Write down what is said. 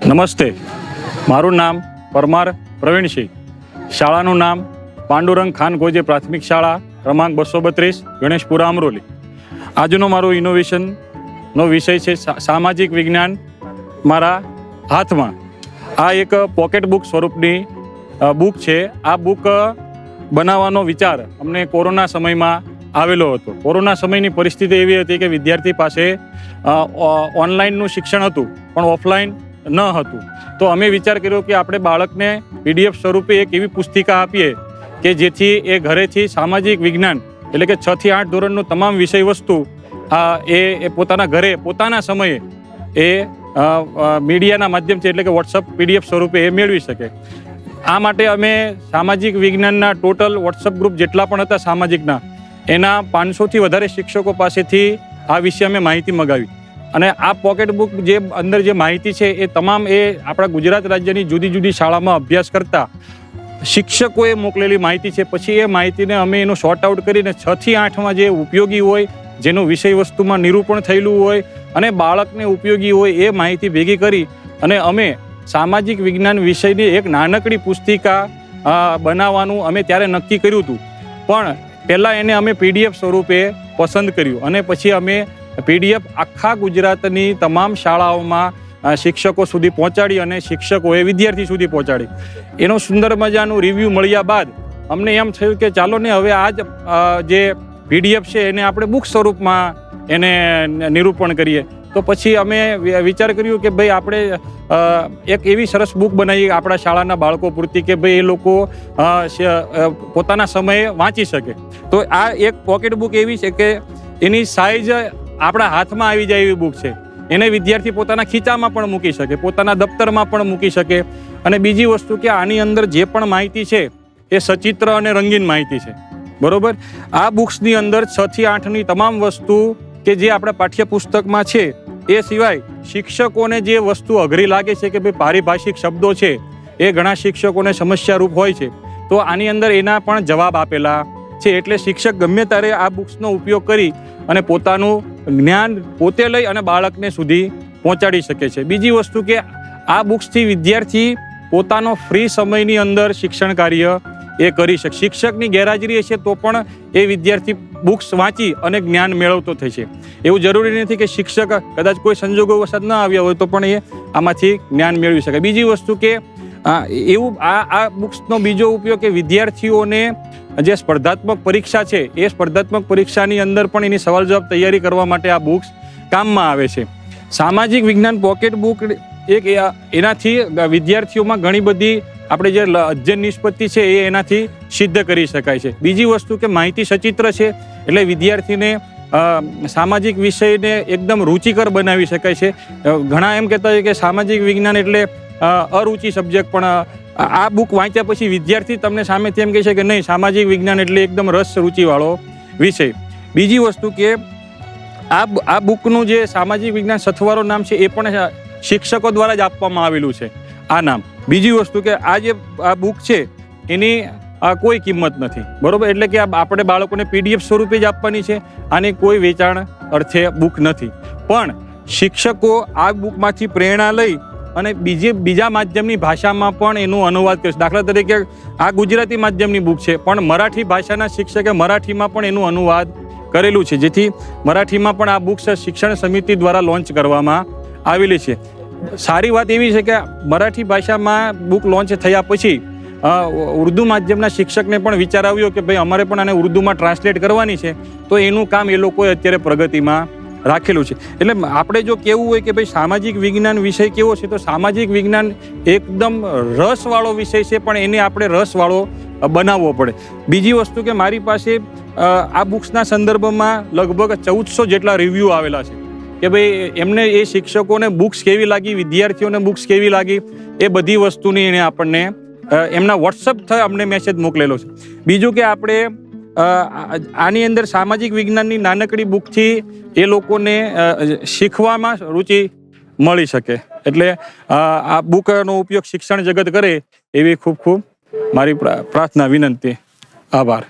નમસ્તે, મારું નામ પરમાર પ્રવીણસિંહ. શાળાનું નામ પાંડુરંગ ખાન ગોજે પ્રાથમિક શાળા, ક્રમાંક 232, ગણેશપુરા, અમરોલી. આજનો મારો ઇનોવેશનનો વિષય છે સામાજિક વિજ્ઞાન. મારા હાથમાં આ એક પોકેટ બુક સ્વરૂપની બુક છે. આ બુક બનાવવાનો વિચાર અમને કોરોના સમયમાં આવેલો હતો. કોરોના સમયની પરિસ્થિતિ એવી હતી કે વિદ્યાર્થી પાસે ઓનલાઈનનું શિક્ષણ હતું પણ ઓફલાઈન ન હતું. તો અમે વિચાર કર્યો કે આપણે બાળકને PDF સ્વરૂપે એક એવી પુસ્તિકા આપીએ કે જેથી એ ઘરેથી સામાજિક વિજ્ઞાન એટલે કે 6 થી 8 ધોરણનું તમામ વિષય વસ્તુ એ પોતાના ઘરે પોતાના સમયે એ મીડિયાના માધ્યમથી એટલે કે WhatsApp PDF સ્વરૂપે એ મેળવી શકે. આ માટે અમે સામાજિક વિજ્ઞાનના ટોટલ WhatsApp ગ્રુપ જેટલા પણ હતા સામાજિકના, એના 500થી વધારે શિક્ષકો પાસેથી આ વિશે અમે માહિતી મગાવી. અને આ પોકેટ બુક જે અંદર જે માહિતી છે એ તમામ એ આપણા ગુજરાત રાજ્યની જુદી જુદી શાળામાં અભ્યાસ કરતા શિક્ષકોએ મોકલેલી માહિતી છે. પછી એ માહિતીને અમે એનું શોર્ટ આઉટ કરીને 6 થી 8માં જે ઉપયોગી હોય, જેનું વિષય વસ્તુમાં નિરૂપણ થયેલું હોય અને બાળકને ઉપયોગી હોય એ માહિતી ભેગી કરી અને અમે સામાજિક વિજ્ઞાન વિષયની એક નાનકડી પુસ્તિકા બનાવવાનું અમે ત્યારે નક્કી કર્યું હતું. પણ પહેલાં એને અમે PDF સ્વરૂપે પસંદ કર્યું અને પછી અમે PDF આખા ગુજરાતની તમામ શાળાઓમાં શિક્ષકો સુધી પહોંચાડી અને શિક્ષકોએ વિદ્યાર્થી સુધી પહોંચાડી. એનો સુંદર મજાનું રિવ્યૂ મળ્યા બાદ અમને એમ થયું કે ચાલો ને હવે આ જે PDF છે એને આપણે બુક સ્વરૂપમાં એને નિરૂપણ કરીએ. તો પછી અમે વિચાર કર્યું કે ભાઈ આપણે એક એવી સરસ બુક બનાવીએ આપણા શાળાના બાળકો પૂરતી કે ભાઈ એ લોકો પોતાના સમયે વાંચી શકે. તો આ એક પોકેટ બુક એવી છે કે એની સાઇઝ આપણા હાથમાં આવી જાય એવી બુક છે. એને વિદ્યાર્થી પોતાના ખીચામાં પણ મૂકી શકે, પોતાના દફતરમાં પણ મૂકી શકે. અને બીજી વસ્તુ કે આની અંદર જે પણ માહિતી છે એ સચિત્ર અને રંગીન માહિતી છે. બરોબર. આ બુક્સની અંદર 6 થી 8ની તમામ વસ્તુ કે જે આપણા પાઠ્યપુસ્તકમાં છે એ સિવાય શિક્ષકોને જે વસ્તુ અઘરી લાગે છે કે ભાઈ પારિભાષિક શબ્દો છે એ ઘણા શિક્ષકોને સમસ્યારૂપ હોય છે, તો આની અંદર એના પણ જવાબ આપેલા છે. એટલે શિક્ષક ગમે ત્યારે આ બુક્સનો ઉપયોગ કરી અને પોતાનું જ્ઞાન પોતે લઈ અને બાળકને સુધી પહોંચાડી શકે છે. બીજી વસ્તુ કે આ બુક્સથી વિદ્યાર્થી પોતાનો ફ્રી સમયની અંદર શિક્ષણ કાર્ય એ કરી શકે. શિક્ષકની ગેરહાજરી હશે તો પણ એ વિદ્યાર્થી બુક્સ વાંચી અને જ્ઞાન મેળવતો થશે. એવું જરૂરી નથી કે શિક્ષક કદાચ કોઈ સંજોગો વસાત ન આવ્યા હોય તો પણ એ આમાંથી જ્ઞાન મેળવી શકે. બીજી વસ્તુ કે એવું આ બુક્સનો બીજો ઉપયોગ કે વિદ્યાર્થીઓને જે સ્પર્ધાત્મક પરીક્ષા છે એ સ્પર્ધાત્મક પરીક્ષાની અંદર પણ એની સવાલ જવાબ તૈયારી કરવા માટે આ બુક્સ કામમાં આવે છે. સામાજિક વિજ્ઞાન પોકેટ બુક એક એનાથી વિદ્યાર્થીઓમાં ઘણી બધી આપણે જે અધ્યયન નિષ્પત્તિ છે એ એનાથી સિદ્ધ કરી શકાય છે. બીજી વસ્તુ કે માહિતી સચિત્ર છે એટલે વિદ્યાર્થીને સામાજિક વિષયને એકદમ રુચિકર બનાવી શકાય છે. ઘણા એમ કહેતા હોય કે સામાજિક વિજ્ઞાન એટલે અરુચિ સબ્જેક્ટ, પણ આ બુક વાંચ્યા પછી વિદ્યાર્થી તમને સામેથી એમ કહે છે કે નહીં, સામાજિક વિજ્ઞાન એટલે એકદમ રસ રુચિવાળો વિષય. બીજી વસ્તુ કે આ બુકનું જે સામાજિક વિજ્ઞાન સથવારો નામ છે એ પણ શિક્ષકો દ્વારા જ આપવામાં આવેલું છે આ નામ. બીજી વસ્તુ કે આ જે આ બુક છે એની કોઈ કિંમત નથી. બરોબર. એટલે કે આપણે બાળકોને PDF સ્વરૂપે જ આપવાની છે. આની કોઈ વેચાણ અર્થે બુક નથી. પણ શિક્ષકો આ બુકમાંથી પ્રેરણા લઈ અને બીજા માધ્યમની ભાષામાં પણ એનો અનુવાદ કરશે. દાખલા તરીકે આ ગુજરાતી માધ્યમની બુક છે પણ મરાઠી ભાષાના શિક્ષકે મરાઠીમાં પણ એનું અનુવાદ કરેલું છે, જેથી મરાઠીમાં પણ આ બુક્સ શિક્ષણ સમિતિ દ્વારા લોન્ચ કરવામાં આવેલી છે. સારી વાત એવી છે કે મરાઠી ભાષામાં બુક લોન્ચ થયા પછી ઉર્દુ માધ્યમના શિક્ષકને પણ વિચાર આવ્યો કે ભાઈ અમારે પણ આને ઉર્દુમાં ટ્રાન્સલેટ કરવાની છે, તો એનું કામ એ લોકોએ અત્યારે પ્રગતિમાં રાખેલું છે. એટલે આપણે જો કહેવું હોય કે ભાઈ સામાજિક વિજ્ઞાન વિષય કેવો છે, તો સામાજિક વિજ્ઞાન એકદમ રસવાળો વિષય છે પણ એને આપણે રસવાળો બનાવવો પડે. બીજી વસ્તુ કે મારી પાસે આ બુક્સના સંદર્ભમાં લગભગ 1400 જેટલા રિવ્યૂ આવેલા છે કે ભાઈ એમને એ શિક્ષકોને બુક્સ કેવી લાગી, વિદ્યાર્થીઓને બુક્સ કેવી લાગી, એ બધી વસ્તુની એને આપણને એમના WhatsApp થઈ અમને મેસેજ મોકલેલો છે. બીજું કે આપણે આની અંદર સામાજિક વિજ્ઞાનની નાનકડી બુકથી એ લોકોને શીખવામાં રુચિ મળી શકે. એટલે આ બુકનો ઉપયોગ શિક્ષણ જગત કરે એવી ખૂબ ખૂબ મારી પ્રાર્થના, વિનંતી. આભાર.